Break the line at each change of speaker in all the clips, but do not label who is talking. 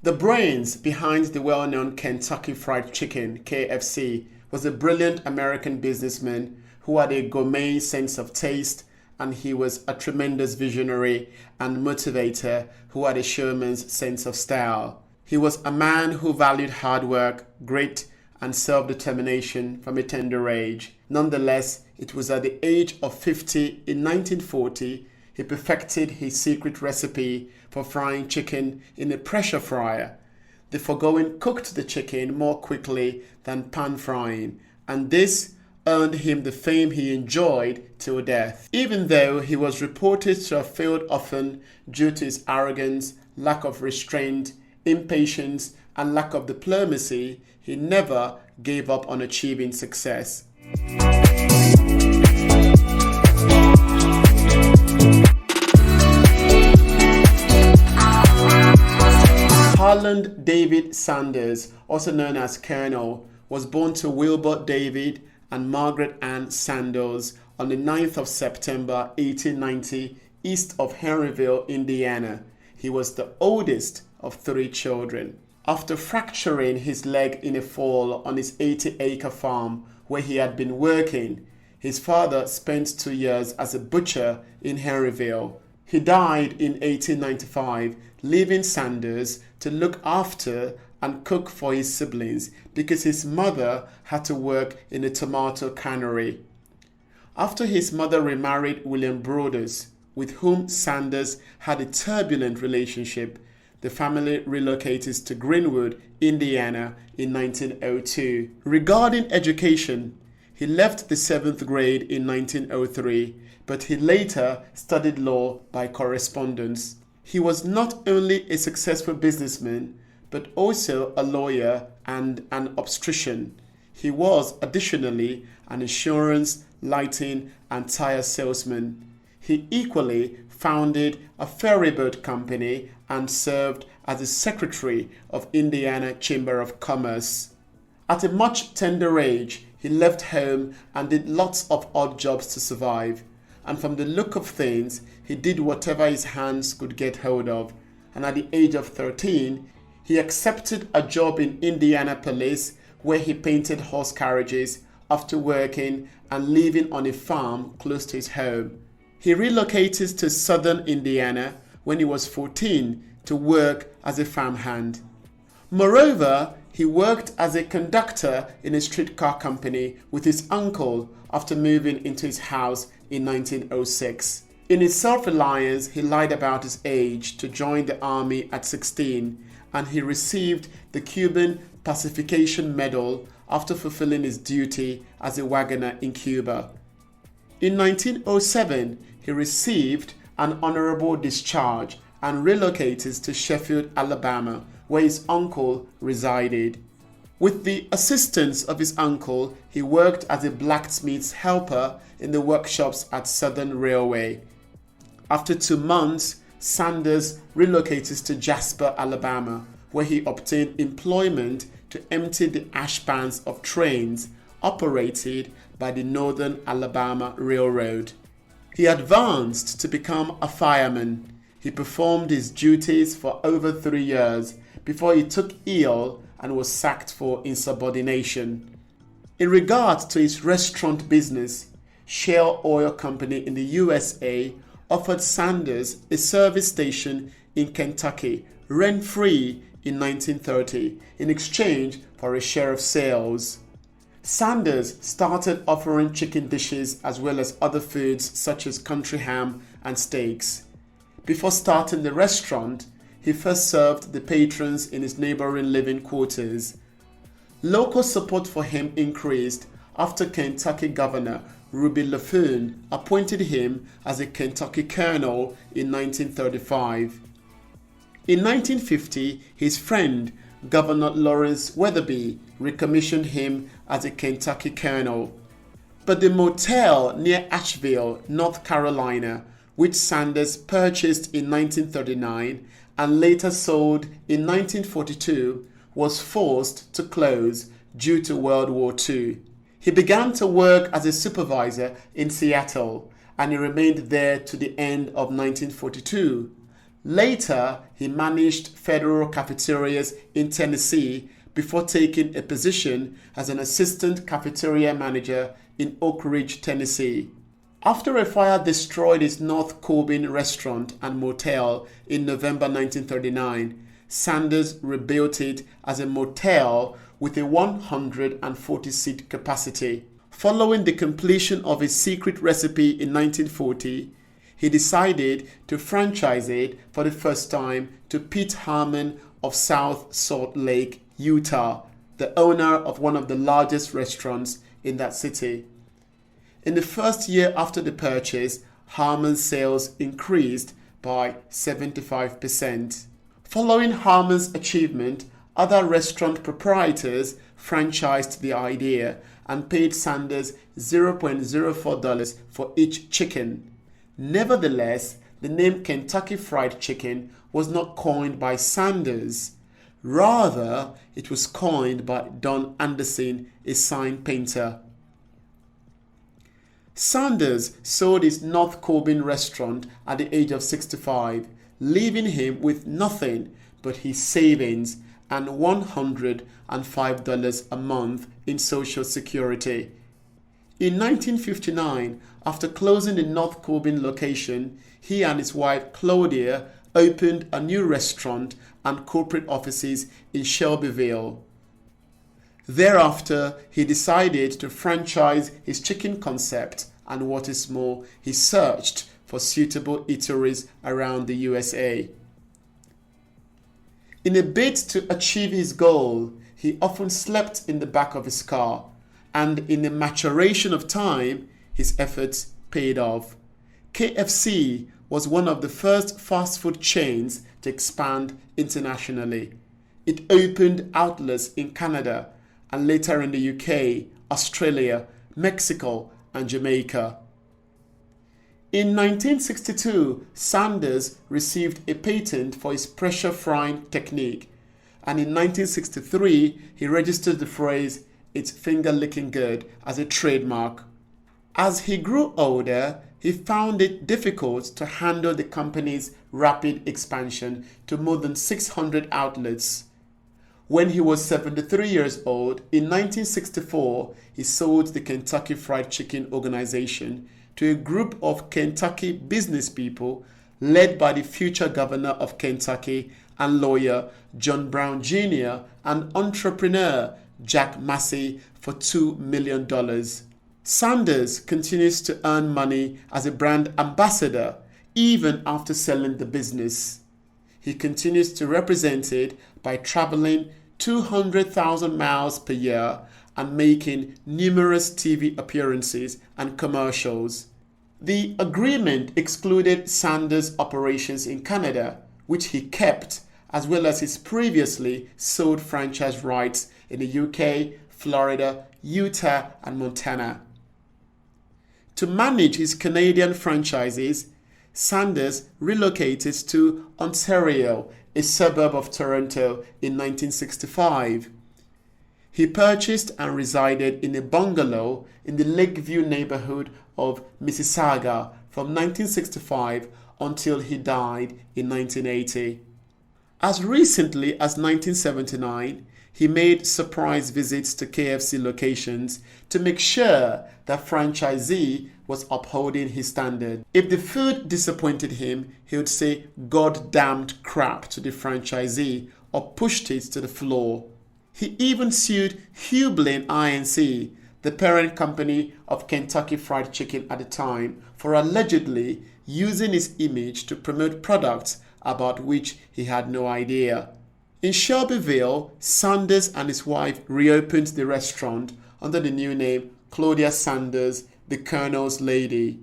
The brains behind the well-known Kentucky Fried Chicken, KFC, was a brilliant American businessman who had a gourmet sense of taste, and he was a tremendous visionary and motivator who had a showman's sense of style. He was a man who valued hard work, grit, and self-determination from a tender age. Nonetheless, it was at the age of 50 in 1940 he perfected his secret recipe for frying chicken in a pressure fryer. The foregoing cooked the chicken more quickly than pan frying, and this earned him the fame he enjoyed till death. Even though he was reported to have failed often due to his arrogance, lack of restraint, impatience, and lack of diplomacy, he never gave up on achieving success. Harland David Sanders, also known as Colonel, was born to Wilbur David and Margaret Ann Sanders on the 9th of September 1890, east of Henryville, Indiana. He was the oldest of 3 children. After fracturing his leg in a fall on his 80-acre farm where he had been working, his father spent 2 years as a butcher in Henryville. He died in 1895, leaving Sanders to look after and cook for his siblings because his mother had to work in a tomato cannery. After his mother remarried William Broders, with whom Sanders had a turbulent relationship, the family relocated to Greenwood, Indiana in 1902. Regarding education, he left the 7th grade in 1903, but he later studied law by correspondence. He was not only a successful businessman, but also a lawyer and an obstetrician. He was additionally an insurance, lighting, and tyre salesman. He equally founded a ferryboat company and served as the secretary of Indiana Chamber of Commerce. At a much tender age, he left home and did lots of odd jobs to survive. And from the look of things, he did whatever his hands could get hold of. And at the age of 13, he accepted a job in Indianapolis where he painted horse carriages after working and living on a farm close to his home. He relocated to southern Indiana when he was 14 to work as a farmhand. Moreover, he worked as a conductor in a streetcar company with his uncle after moving into his house in 1906. In his self-reliance, he lied about his age to join the army at 16, and he received the Cuban Pacification Medal after fulfilling his duty as a wagoner in Cuba. In 1907, he received an honorable discharge and relocated to Sheffield, Alabama, where his uncle resided. With the assistance of his uncle, he worked as a blacksmith's helper in the workshops at Southern Railway. After 2 months, Sanders relocated to Jasper, Alabama, where he obtained employment to empty the ash pans of trains operated by the Northern Alabama Railroad. He advanced to become a fireman. He performed his duties for over 3 years before he took ill and was sacked for insubordination. In regard to his restaurant business, Shell Oil Company in the USA offered Sanders a service station in Kentucky, rent-free in 1930, in exchange for a share of sales. Sanders started offering chicken dishes as well as other foods such as country ham and steaks. Before starting the restaurant, he first served the patrons in his neighboring living quarters. Local support for him increased after Kentucky Governor Ruby Laffoon appointed him as a Kentucky colonel in 1935. In 1950, his friend Governor Lawrence Weatherby recommissioned him as a Kentucky colonel. But the motel near Asheville, North Carolina, which Sanders purchased in 1939 and later sold in 1942, was forced to close due to World War II. He began to work as a supervisor in Seattle, and he remained there to the end of 1942. Later, he managed federal cafeterias in Tennessee before taking a position as an assistant cafeteria manager in Oak Ridge, Tennessee. After a fire destroyed his North Corbin restaurant and motel in November 1939, Sanders rebuilt it as a motel with a 140-seat capacity. Following the completion of his secret recipe in 1940, he decided to franchise it for the first time to Pete Harmon of South Salt Lake, Utah, the owner of one of the largest restaurants in that city. In the first year after the purchase, Harmon's sales increased by 75%. Following Harmon's achievement, other restaurant proprietors franchised the idea and paid Sanders $0.04 for each chicken. Nevertheless, the name Kentucky Fried Chicken was not coined by Sanders. Rather, it was coined by Don Anderson, a sign painter. Sanders sold his North Corbin restaurant at the age of 65, leaving him with nothing but his savings and $105 a month in Social Security. In 1959, after closing the North Corbin location, he and his wife Claudia opened a new restaurant and corporate offices in Shelbyville. Thereafter, he decided to franchise his chicken concept, and what is more, he searched for suitable eateries around the USA. In a bid to achieve his goal, he often slept in the back of his car, and in the maturation of time, his efforts paid off. KFC was one of the first fast food chains to expand internationally. It opened outlets in Canada and later in the UK, Australia, Mexico, and Jamaica. In 1962, Sanders received a patent for his pressure frying technique, and in 1963, he registered the phrase, "It's finger licking good," as a trademark. As he grew older, he found it difficult to handle the company's rapid expansion to more than 600 outlets. When he was 73 years old, in 1964, he sold the Kentucky Fried Chicken organization to a group of Kentucky business people led by the future governor of Kentucky and lawyer John Brown Jr. and entrepreneur Jack Massey for $2 million. Sanders continues to earn money as a brand ambassador even after selling the business. He continues to represent it by traveling 200,000 miles per year and making numerous TV appearances and commercials. The agreement excluded Sanders' operations in Canada, which he kept, as well as his previously sold franchise rights in the UK, Florida, Utah, and Montana. To manage his Canadian franchises, Sanders relocated to Ontario, a suburb of Toronto, in 1965. He purchased and resided in a bungalow in the Lakeview neighborhood of Mississauga from 1965 until he died in 1980. As recently as 1979, he made surprise visits to KFC locations to make sure that franchisee was upholding his standard. If the food disappointed him, he would say "goddamned crap" to the franchisee or pushed it to the floor. He even sued Hugh Blaine Inc., the parent company of Kentucky Fried Chicken at the time, for allegedly using his image to promote products about which he had no idea. In Shelbyville, Sanders and his wife reopened the restaurant under the new name Claudia Sanders, the Colonel's Lady.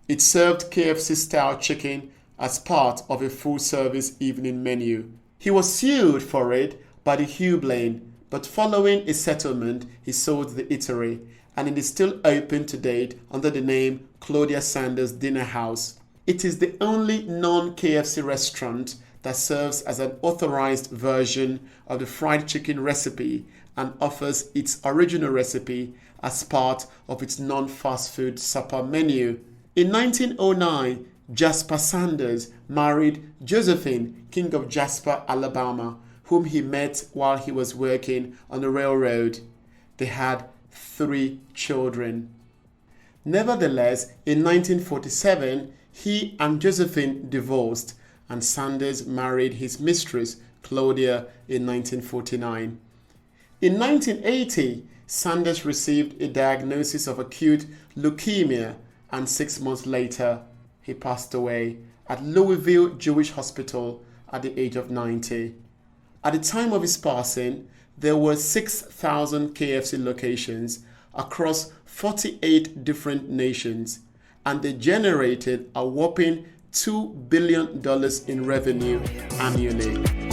It served KFC-style chicken as part of a full-service evening menu. He was sued for it by the Hugh Blaine, but following a settlement, he sold the eatery, and it is still open to date under the name Claudia Sanders Dinner House. It is the only non-KFC restaurant that serves as an authorized version of the fried chicken recipe and offers its original recipe as part of its non-fast food supper menu. In 1909, Jasper Sanders married Josephine, king of Jasper, Alabama, whom he met while he was working on the railroad. They had 3 children. Nevertheless, in 1947, he and Josephine divorced, and Sanders married his mistress, Claudia, in 1949. In 1980, Sanders received a diagnosis of acute leukemia, and 6 months later, he passed away at Louisville Jewish Hospital at the age of 90. At the time of his passing, there were 6,000 KFC locations across 48 different nations, and they generated a whopping $2 billion in revenue annually.